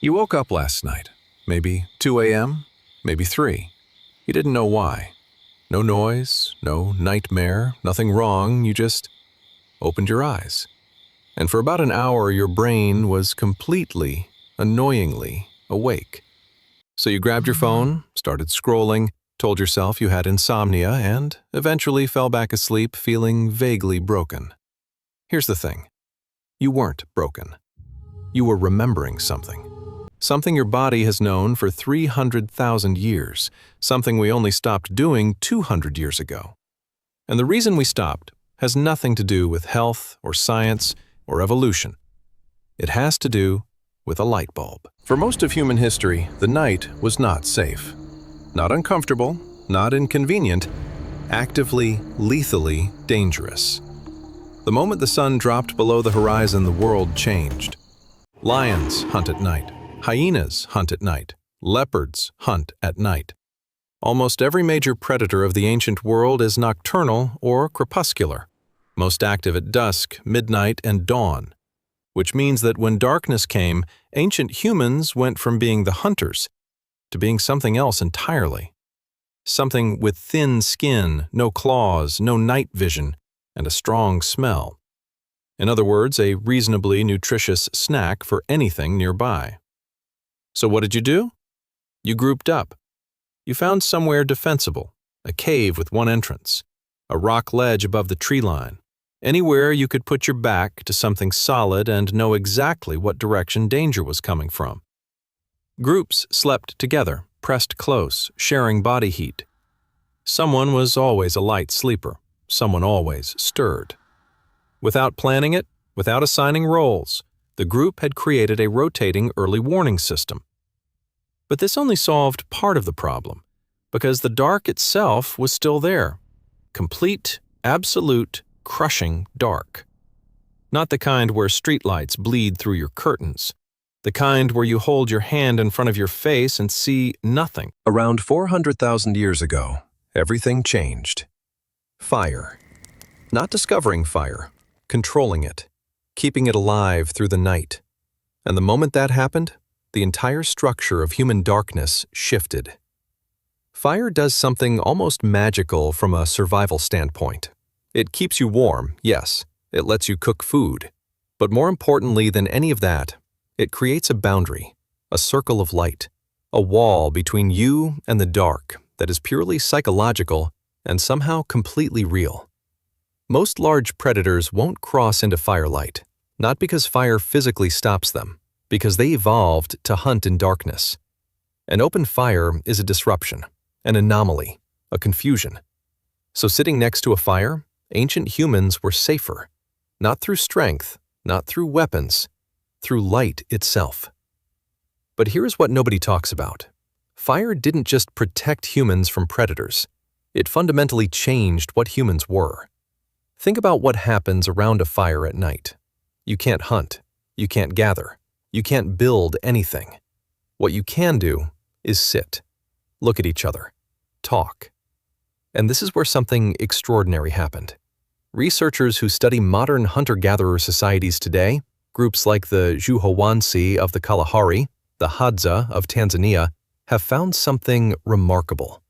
You woke up last night, maybe 2 a.m., maybe 3. You didn't know why. No noise, no nightmare, nothing wrong, you just opened your eyes. And for about an hour, your brain was completely, annoyingly awake. So you grabbed your phone, started scrolling, told yourself you had insomnia, and eventually fell back asleep feeling vaguely broken. Here's the thing. You weren't broken. You were remembering something. Something your body has known for 300,000 years, something we only stopped doing 200 years ago. And the reason we stopped has nothing to do with health or science or evolution. It has to do with a light bulb. For most of human history, the night was not safe. Not uncomfortable, not inconvenient, actively, lethally dangerous. The moment the sun dropped below the horizon, the world changed. Lions hunt at night. Hyenas hunt at night. Leopards hunt at night. Almost every major predator of the ancient world is nocturnal or crepuscular, most active at dusk, midnight, and dawn, which means that when darkness came, ancient humans went from being the hunters to being something else entirely. Something with thin skin, no claws, no night vision, and a strong smell. In other words, a reasonably nutritious snack for anything nearby. So what did you do? You grouped up. You found somewhere defensible, a cave with one entrance, a rock ledge above the tree line, anywhere you could put your back to something solid and know exactly what direction danger was coming from. Groups slept together, pressed close, sharing body heat. Someone was always a light sleeper, someone always stirred. Without planning it, without assigning roles, the group had created a rotating early warning system. But this only solved part of the problem, because the dark itself was still there. Complete, absolute, crushing dark. Not the kind where streetlights bleed through your curtains. The kind where you hold your hand in front of your face and see nothing. Around 400,000 years ago, everything changed. Fire. Not discovering fire, controlling it, keeping it alive through the night. And the moment that happened, the entire structure of human darkness shifted. Fire does something almost magical from a survival standpoint. It keeps you warm, yes. It lets you cook food. But more importantly than any of that, it creates a boundary, a circle of light, a wall between you and the dark that is purely psychological and somehow completely real. Most large predators won't cross into firelight, not because fire physically stops them, because they evolved to hunt in darkness. An open fire is a disruption, an anomaly, a confusion. So sitting next to a fire, ancient humans were safer, not through strength, not through weapons, through light itself. But here's what nobody talks about. Fire didn't just protect humans from predators. It fundamentally changed what humans were. Think about what happens around a fire at night. You can't hunt. You can't gather. You can't build anything. What you can do is sit, look at each other, talk. And this is where something extraordinary happened. Researchers who study modern hunter-gatherer societies today, groups like the Juhowansi of the Kalahari, the Hadza of Tanzania, have found something remarkable.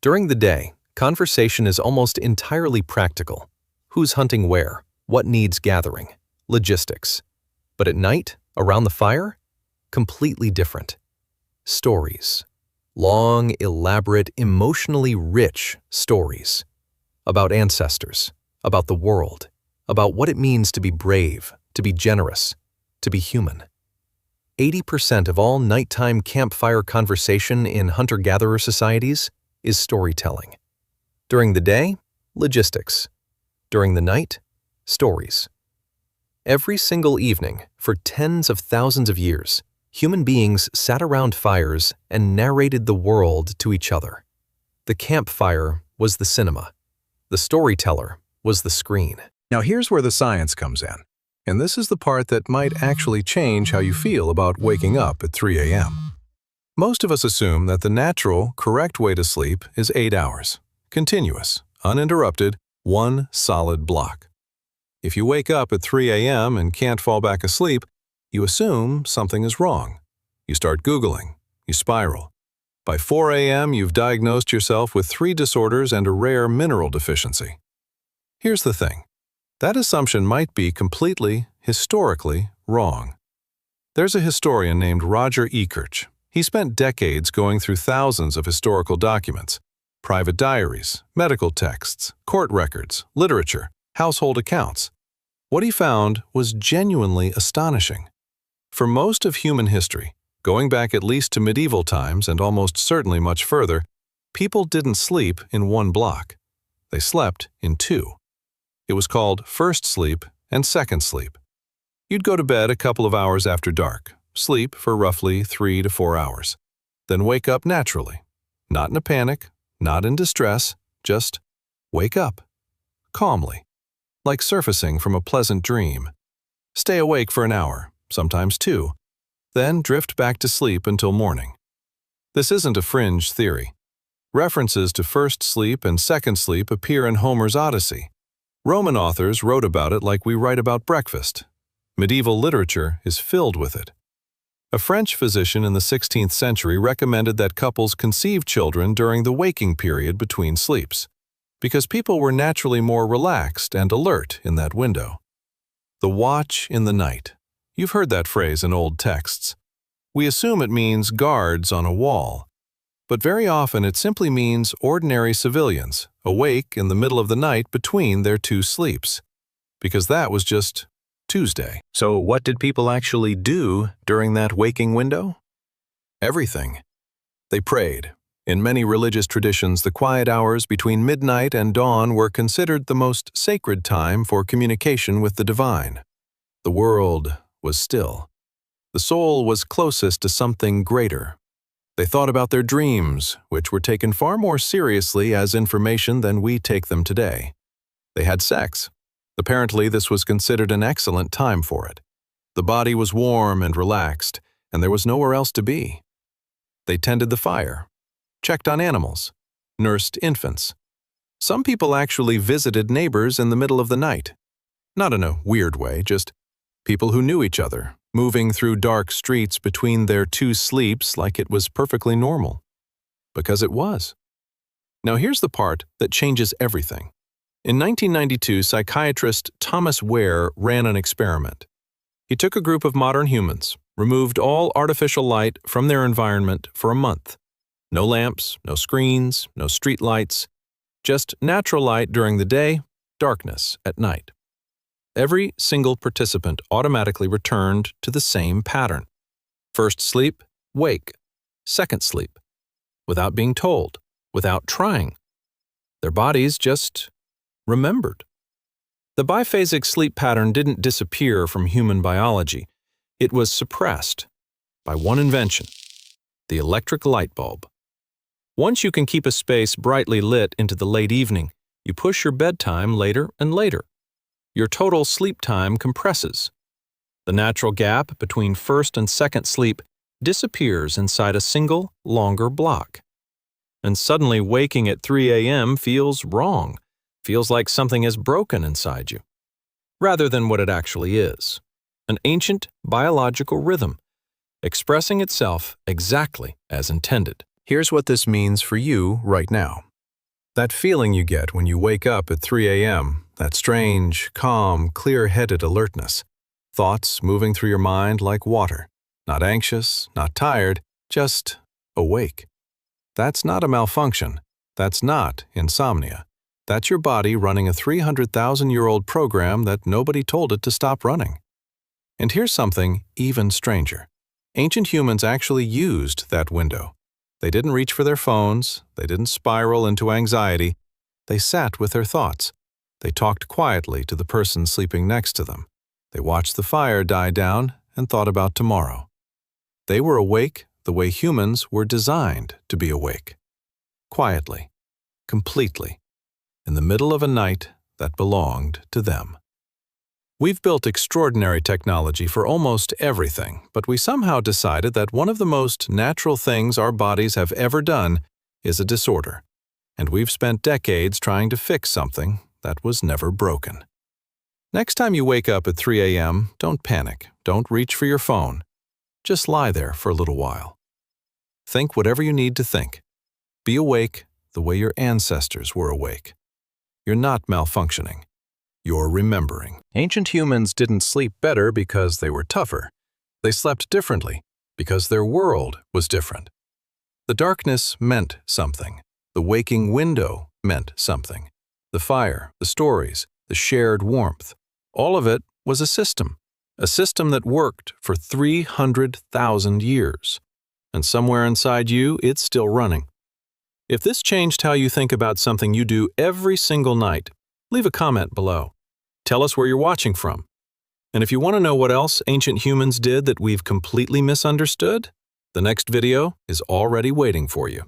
During the day, conversation is almost entirely practical. Who's hunting where? What needs gathering? Logistics. But at night, around the fire? Completely different. Stories. Long, elaborate, emotionally rich stories. About ancestors, about the world, about what it means to be brave, to be generous, to be human. 80% of all nighttime campfire conversation in hunter-gatherer societies is storytelling. During the day, logistics. During the night, stories. Every single evening, for tens of thousands of years, human beings sat around fires and narrated the world to each other. The campfire was the cinema. The storyteller was the screen. Now here's where the science comes in. And this is the part that might actually change how you feel about waking up at 3 a.m. Most of us assume that the natural, correct way to sleep is 8 hours. Continuous, uninterrupted, one solid block. If you wake up at 3 a.m. and can't fall back asleep, you assume something is wrong. You start Googling. You spiral. By 4 a.m., you've diagnosed yourself with 3 disorders and a rare mineral deficiency. Here's the thing. That assumption might be completely, historically, wrong. There's a historian named Roger Ekirch. He spent decades going through thousands of historical documents, private diaries, medical texts, court records, literature, household accounts. What he found was genuinely astonishing. For most of human history, going back at least to medieval times and almost certainly much further, people didn't sleep in one block. They slept in 2. It was called first sleep and second sleep. You'd go to bed a couple of hours after dark, sleep for roughly 3 to 4 hours, then wake up naturally, not in a panic, not in distress, just wake up, calmly, like surfacing from a pleasant dream. Stay awake for an hour, sometimes 2, then drift back to sleep until morning. This isn't a fringe theory. References to first sleep and second sleep appear in Homer's Odyssey. Roman authors wrote about it like we write about breakfast. Medieval literature is filled with it. A French physician in the 16th century recommended that couples conceive children during the waking period between sleeps, because people were naturally more relaxed and alert in that window. The watch in the night. You've heard that phrase in old texts. We assume it means guards on a wall, but very often it simply means ordinary civilians awake in the middle of the night between their 2 sleeps, because that was just Tuesday. So what did people actually do during that waking window? Everything. They prayed. In many religious traditions, the quiet hours between midnight and dawn were considered the most sacred time for communication with the divine. The world was still. The soul was closest to something greater. They thought about their dreams, which were taken far more seriously as information than we take them today. They had sex. Apparently, this was considered an excellent time for it. The body was warm and relaxed, and there was nowhere else to be. They tended the fire, checked on animals, nursed infants. Some people actually visited neighbors in the middle of the night. Not in a weird way, just people who knew each other, moving through dark streets between their 2 sleeps like it was perfectly normal. Because it was. Now here's the part that changes everything. In 1992, psychiatrist Thomas Ware ran an experiment. He took a group of modern humans, removed all artificial light from their environment for a month. No lamps, no screens, no street lights, just natural light during the day, darkness at night. Every single participant automatically returned to the same pattern. First sleep, wake. Second sleep. Without being told, without trying. Their bodies just remembered. The biphasic sleep pattern didn't disappear from human biology. It was suppressed by one invention, the electric light bulb. Once you can keep a space brightly lit into the late evening, you push your bedtime later and later. Your total sleep time compresses. The natural gap between first and second sleep disappears inside a single, longer block. And suddenly waking at 3 a.m. feels wrong, feels like something is broken inside you, rather than what it actually is. An ancient biological rhythm, expressing itself exactly as intended. Here's what this means for you right now. That feeling you get when you wake up at 3 a.m., that strange, calm, clear-headed alertness. Thoughts moving through your mind like water. Not anxious, not tired, just awake. That's not a malfunction. That's not insomnia. That's your body running a 300,000-year-old program that nobody told it to stop running. And here's something even stranger. Ancient humans actually used that window. They didn't reach for their phones. They didn't spiral into anxiety. They sat with their thoughts. They talked quietly to the person sleeping next to them. They watched the fire die down and thought about tomorrow. They were awake the way humans were designed to be awake. Quietly, completely, in the middle of a night that belonged to them. We've built extraordinary technology for almost everything, but we somehow decided that one of the most natural things our bodies have ever done is a disorder, and we've spent decades trying to fix something that was never broken. Next time you wake up at 3 a.m., don't panic. Don't reach for your phone. Just lie there for a little while. Think whatever you need to think. Be awake the way your ancestors were awake. You're not malfunctioning. You're remembering. Ancient humans didn't sleep better because they were tougher. They slept differently because their world was different. The darkness meant something. The waking window meant something. The fire, the stories, the shared warmth. All of it was a system that worked for 300,000 years. And somewhere inside you, it's still running. If this changed how you think about something you do every single night, leave a comment below. Tell us where you're watching from. And if you want to know what else ancient humans did that we've completely misunderstood, the next video is already waiting for you.